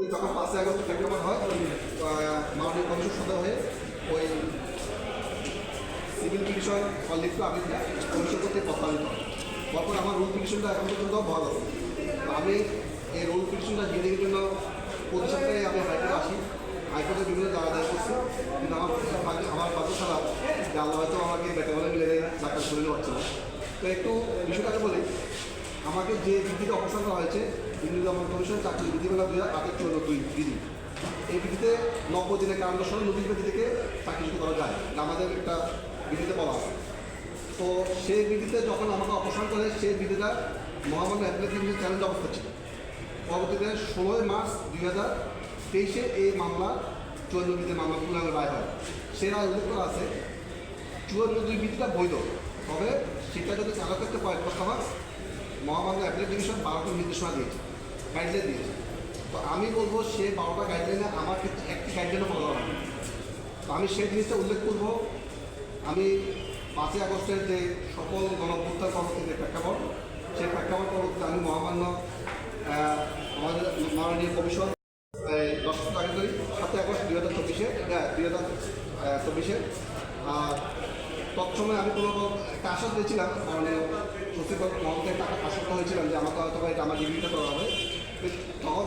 যখন 5 আগস্ট প্রেক্ষাপট হয় মাননীয় কমিশন সদস্য হয়ে ওই সিভিল পিটিশন বা লিপ্ত আবেদনটা কমিশন কর্তৃক প্রস্তাবিত হয়। তারপর আমার রুল পিটিশনটা এখন পর্যন্ত বহাল আছে। আমি এই রুল পিটিশনটা হিয়ারিংয়ের জন্য প্রতি সপ্তাহে আমি হাইকোর্টে আসি, হাইকোর্টে বিভিন্ন জায়গায় করছি, কিন্তু আমার বাধ্য ছাড়া যে আল্লাহ হয়তো আমাকে বেটা বলে মিলে চাকরি করে হচ্ছে না। তো একটু বিষয়টাকে বলি, আমাকে যে বিধিতে অপসারণ করা হয়েছে ইংরেজি দমন কমিশন চাকরি বিধিমালা 2008-54 বিধি, এই বিধিতে 90 দিনের কারণ দর্শানো নোটিশ বিধি থেকে চাকরিচ্যুত করা যায়, আমাদের একটা বিধিতে বলা আছে। তো সেই বিধিতে যখন আমাকে অপসারণ করে সেই বিধিটা মহামান্য অ্যাপ্লিকেশন চ্যালেঞ্জ অবস্থা ছিল। পরবর্তীতে 16 মার্চ 2023 এই মামলা 54 বিধিতে মামলা পূর্ণাঙ্গ রায় হয়। সে রায় উল্লেখ করা আছে 54 বিধিটা বৈধ, তবে সেটা যদি চালু করতে পারে প্রস্তাব মহামান্য অ্যাপ্লিক ডিভিশন 12টি নির্দেশনা দিয়েছে, গাইডলাইন দিয়েছে। তো আমি বলবো সে 12টা গাইডলাইনে আমার ক্ষেত্রে একটি গাইডলাইনও ফলো করা হয়নি। তো আমি সেই জিনিসটা উল্লেখ করব। আমি 5 আগস্টের যে সকল গণঅভ্যুত্থান কর্মসূচির প্রেক্ষাপট, সেই প্রেক্ষাপট পরবর্তীতে আমি মহামান্য আমাদের মাননীয় কমিশন দর্শক আগে করি 7 আগস্ট 2024 আর তৎসময় আমি কোনো একটা আশ্বাস দিয়েছিলাম, মাননীয় সচিব মহোদয় টাকা আশ্বস্ত হয়েছিলাম যে আমাকে হয়তো এটা আমার রিভিউটা করা হবে।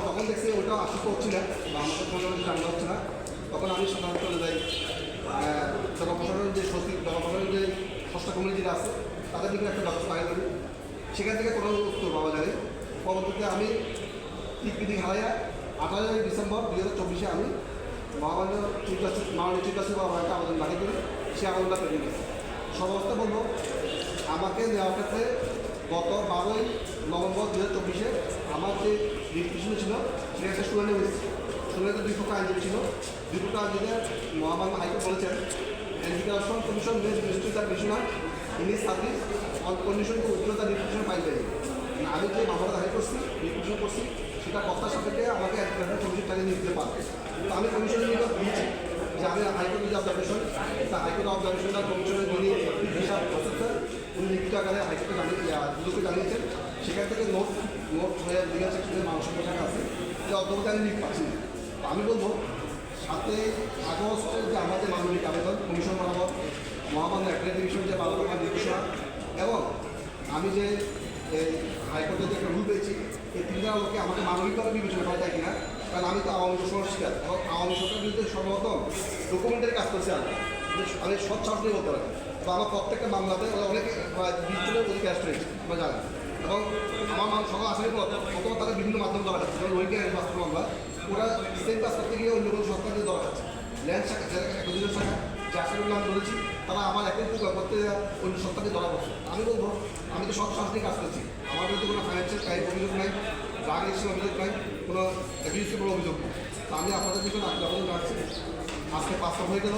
যখন দেখছি ওইটাও আশ্বস্ত হচ্ছে না বা আমাকে কোনো জানা হচ্ছে না, তখন আমি সাধারণত চলে যাই জনপ্রশাসনের যে সচিব, জনপ্রশাসনের যে ষষ্ঠ কমিটি আছে তাদের দিকে একটা ব্যবস্থা আগে করি। সেখান থেকে কোনো উত্তর পাওয়া যায়। পরবর্তীতে আমি বিধি হারাইয়া 28 ডিসেম্বর 2024 আমি মহামান্য মাননীয় চিফ জাস্টিস বা একটা আবেদন দাখিল করি, সে আবেদনটা পেয়ে গেছে। সর্বাবস্থা বলবো, আমাকে দেওয়ার ক্ষেত্রে গত 12 নভেম্বর 2024 আমার যে রিপিটিশন ছিল সেটা একটা শুনানি হয়েছে। শুনানিতে 2 পক্ষ আইনজীবী ছিল। 2 পক্ষ আইনজীবী মহামান্য হাইকোর্ট বলেছেন এডুকেশন কমিশন মেজ মিনিস্ট্রি কমিশনার ইনি service on condition two withdraw the repetition file দেয়। আমি যে মামলাটা দাখিল করছি, রিপিটিশন করছি, সেটা কর্তার সাপেক্ষে আমাকে একটা কমিশন চালিয়ে নিয়ে দিতে পারবে। তো আমি কমিশনের নিকট দিয়েছি যে আমি হাইকোর্টের যে অবজারভেশন, তা হাইকোর্ট অবজারভেশনটা কমিশনের যিনি হিসাব প্রসেসর উনি লিখিত আকারে হাইকোর্টে দুদকে জানিয়েছেন। সেখান থেকে নোট হয়ে লিগাল সেকশনের মানসিক পোশাক আছে, যে অধ্যবধি আমি লিখ পাচ্ছি না। তো আমি বলবো 7 আগস্টের যে আমাদের মানবিক আবেদন কমিশন বরাবর মহামান্য অ্যাপ্লিক ডিভিশন যে 12 টাকার নির্দেশনা এবং আমি যে এই হাইকোর্টে যে একটা রুল পেয়েছি, এই 3টা লোককে আমাকে মানবিকভাবে বিবেচনা করা যায় কিনা, কারণ আমি তো আওয়ামী সরকার শিকার এবং আওয়ামী সরকারের বিরুদ্ধে সর্বপ্রথম ডকুমেন্টারি কাজ করছি। আমি সৎ সাহস নিয়ে বলতে পারি। তো আমার প্রত্যেকটা মামলাতে অনেক 20 জনের অধিক অ্যারেস্ট হয়েছে আমরা জানি, এবং আমার সকল আসামি প্রথম তাদের বিভিন্ন মাধ্যমে ধরা যাচ্ছে, যেমন রোহিঙ্গা বাস্তব মামলা ওরা সেম কাজ করতে গিয়ে অন্য কোনো সরকার দিয়ে ধরা যাচ্ছে। ল্যান্ড শাখা একদিনের শাখা যে আসামিগুলো আমি বলেছি তারা আমার একই করতে অন্য সরকার দিয়ে ধরা পড়ছে। আমি বলবো আমি তো সৎ সাহস নিয়ে কাজ করছি, আমার বিরুদ্ধে কোনো ফাইন্যান্সিয়াল ক্রাইম অভিযোগ নাই, ড্রাগ এডিকশন অভিযোগ নাই, কোনো অ্যাবিউসিভ অভিযোগ নেই। তো আমি আপনাদের দিকে আবেদন রাখছি। আজকে 5 হয়ে গেল,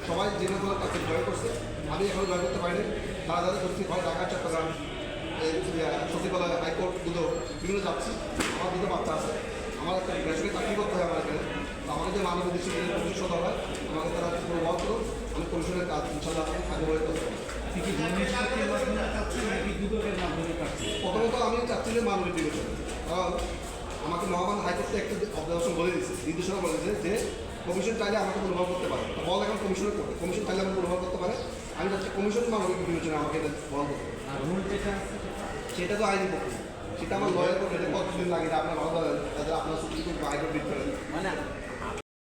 সবাই জেলাগুলোর কাছে জয় করছে, আমি এখনও জয় করতে পারিনি। তারা যাদের করছি হয় ঢাকা, চট্টগ্রাম, সচিবালয়, হাইকোর্টগুলো বিভিন্ন যাচ্ছি। আমার 2টো বাচ্চা আছে, আমার একটা বেসরকারি চাকরি করতে হয় আমার এখানে। তো আমাকে যে মানব দৃষ্টি কমিশন সদা হয়, আমাকে তারা প্রভাব করো, আমি কমিশনের কাজ ইনশাল্লাহ আগ্রহী করতে পারি। প্রথমত আমি চাচ্ছি যে মানবিক বিবেচনা, কারণ আমাকে মহামান্য হাইকোর্টে একটা অবজারভেশন বলে দিচ্ছে, নির্দেশনা বলেছে যে কমিশন চাইলে আমাকে অনুভব করতে পারে। তো বল এখন কমিশনের করবে, কমিশন চাইলে আমাকে অনুভব করতে পারে। আমি যাচ্ছি কমিশন মানবিক বিবেচনা আমাকে এটা বহন করতে পারে। আর রুল যেটা সেটা তো আইনি পক্ষ, সেটা আমার লয়ার করবে, এটা কতদিন লাগে, আপনার ভালো বলেন, তাদের আপনার সুপ্রিম কোর্ট হাইকোর্ট বিট করেন। মানে